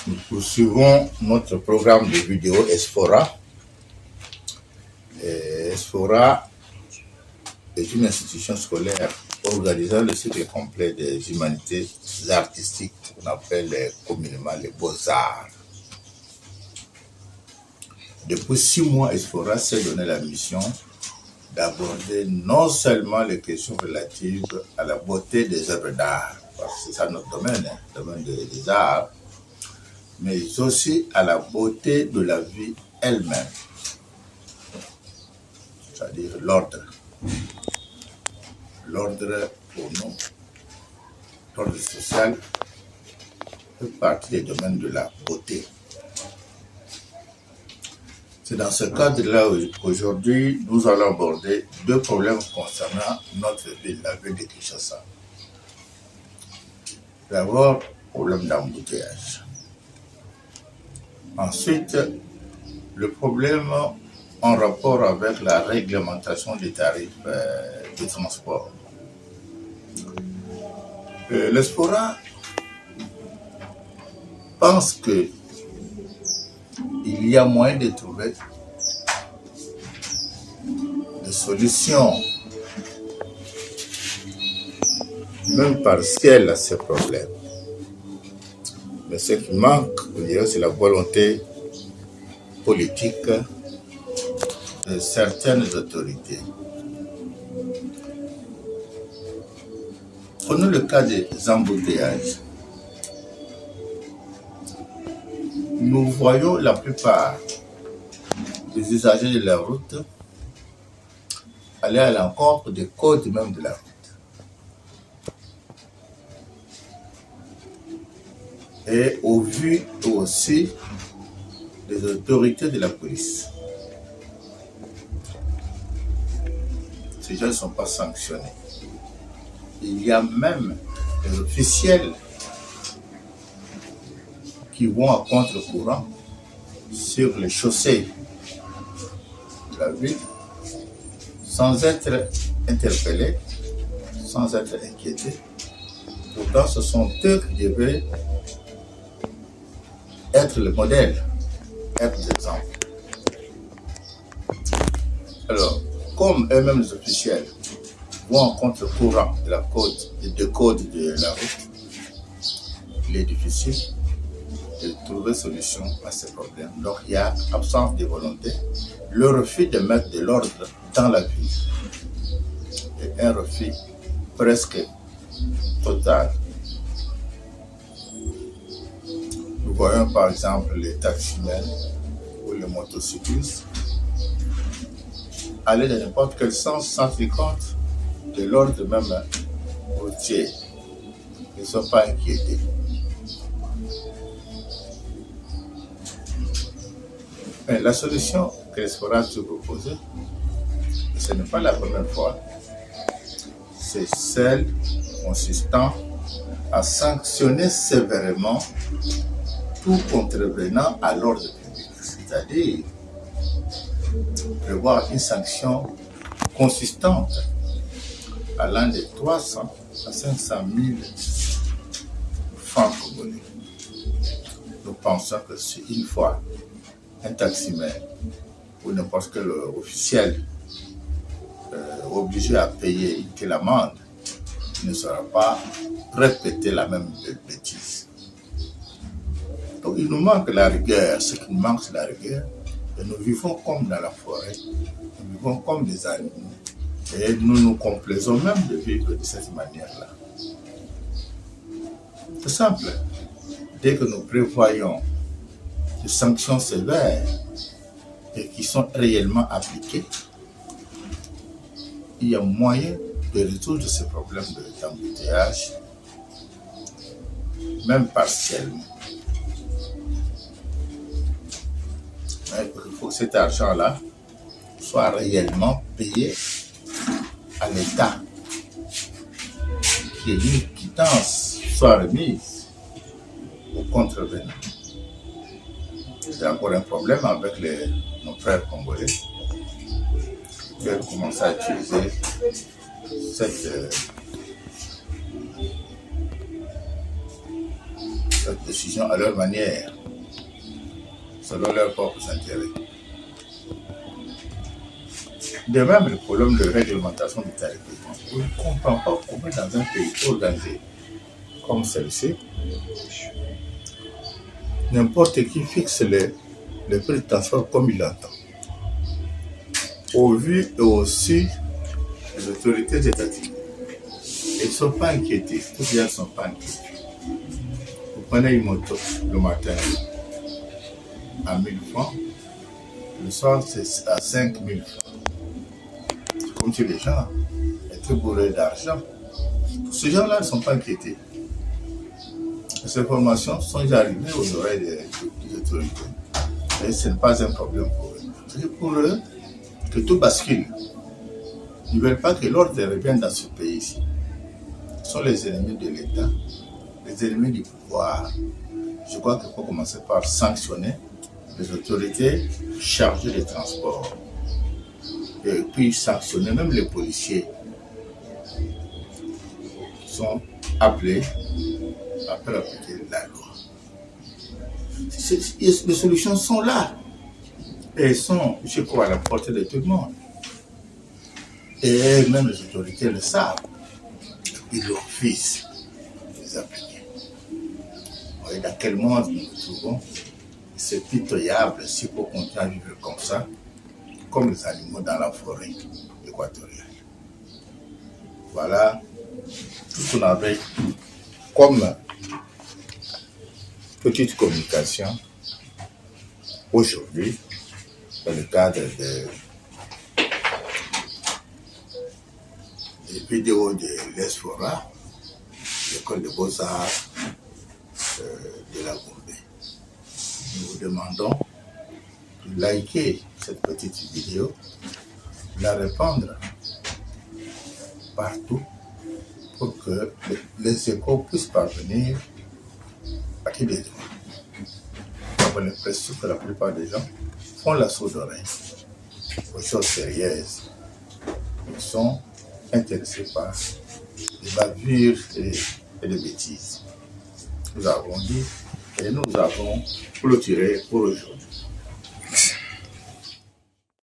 Nous poursuivons notre programme de vidéo Esfora. Esfora est une institution scolaire organisant le cycle complet des humanités artistiques qu'on appelle communément les beaux-arts. Depuis 6 mois, Esfora s'est donné la mission d'aborder non seulement les questions relatives à la beauté des œuvres d'art, parce que c'est ça notre domaine, le domaine des arts, mais aussi à la beauté de la vie elle-même, c'est-à-dire l'ordre. L'ordre pour nous, l'ordre social, fait partie des domaines de la beauté. C'est dans ce cadre-là qu'aujourd'hui, nous allons aborder 2 problèmes concernant notre ville, la ville de Kinshasa. D'abord, problème d'embouteillage. Ensuite, le problème en rapport avec la réglementation des tarifs de transport. L'Esfora pense que il y a moyen de trouver des solutions, même partielles, à ces problèmes. Mais ce qui manque, c'est la volonté politique de certaines autorités. Prenons le cas des embouteillages. Nous voyons la plupart des usagers de la route aller à l'encontre des codes même de la route. Et au vu aussi des autorités de la police. Ces gens ne sont pas sanctionnés. Il y a même des officiels qui vont à contre-courant sur les chaussées de la ville sans être interpellés, sans être inquiétés. Pourtant, ce sont eux qui devaient être le modèle, être l'exemple. Alors, comme eux-mêmes les officiels vont en contre-courant de la code, des 2 codes de la route, il est difficile de trouver solution à ces problèmes. Donc il y a absence de volonté, le refus de mettre de l'ordre dans la vie et un refus presque total. Nous voyons par exemple les taximens ou les motocyclistes aller dans n'importe quel sens sans tenir compte de l'ordre même routier. Ils ne sont pas inquiétés. Mais la solution que l'Esfora a proposée, ce n'est pas la première fois, c'est celle consistant à sanctionner sévèrement tout contrevenant à l'ordre public, c'est-à-dire prévoir une sanction consistante allant de 300 à 500 000 francs congolais. Nous pensons que si une fois un taximan ou n'importe quel officiel obligé à payer une telle amende, il ne sera pas répéter la même bêtise. Donc il nous manque la rigueur. Ce qui nous manque, c'est la rigueur. Et nous vivons comme dans la forêt, nous vivons comme des animaux. Et nous nous complaisons même de vivre de cette manière-là. C'est simple. Dès que nous prévoyons des sanctions sévères et qui sont réellement appliquées, il y a moyen de résoudre ces problèmes d'embouteillage, même partiellement. Mais il faut que cet argent-là soit réellement payé à l'État, qu'il y ait une quittance soit remise aux contrevenants. C'est encore un problème avec nos frères congolais qui ont commencé à utiliser cette décision à leur manière. selon leurs propres intérêts. De même, le problème de réglementation du tarification. On ne comprend pas comment dans un pays organisé comme celle-ci, n'importe qui fixe le prix de transport comme il l'entend. Au vu et au su des autorités étatiques, ils ne sont pas inquiétés, tous les gens ne sont pas inquiétés. Vous prenez une moto le matin à 1000 francs, le soir c'est à 5000 francs. C'est comme si les gens étaient bourrés d'argent. Ces gens-là ne sont pas inquiétés. Ces informations sont déjà arrivées aux oreilles des autorités. Et ce n'est pas un problème pour eux. C'est pour eux que tout bascule. Ils ne veulent pas que l'ordre revienne dans ce pays-ci. Ce sont les ennemis de l'État, les ennemis du pouvoir. Je crois qu'il faut commencer par sanctionner les autorités chargées des transports. Et puis sanctionner même les policiers qui sont appelés à faire appliquer la loi. Les solutions sont là. Et elles sont, je crois, à la portée de tout le monde. Et même les autorités le savent. Ils refusent de les appliquer. Vous voyez dans quel monde nous nous trouvons. C'est pitoyable s'il faut continuer à vivre comme ça, comme les animaux dans la forêt équatoriale. Voilà tout ce qu'on avait comme petite communication aujourd'hui dans le cadre des vidéos de l'ESFORA, l'école de beaux-arts de la Gombe. Nous vous demandons de liker cette petite vidéo, de la répandre partout pour que les échos puissent parvenir à qui des gens. On a l'impression que la plupart des gens font la sourde oreille aux choses sérieuses. Ils sont intéressés par des bavures et des bêtises. Nous avons dit et nous avons clôturé pour aujourd'hui.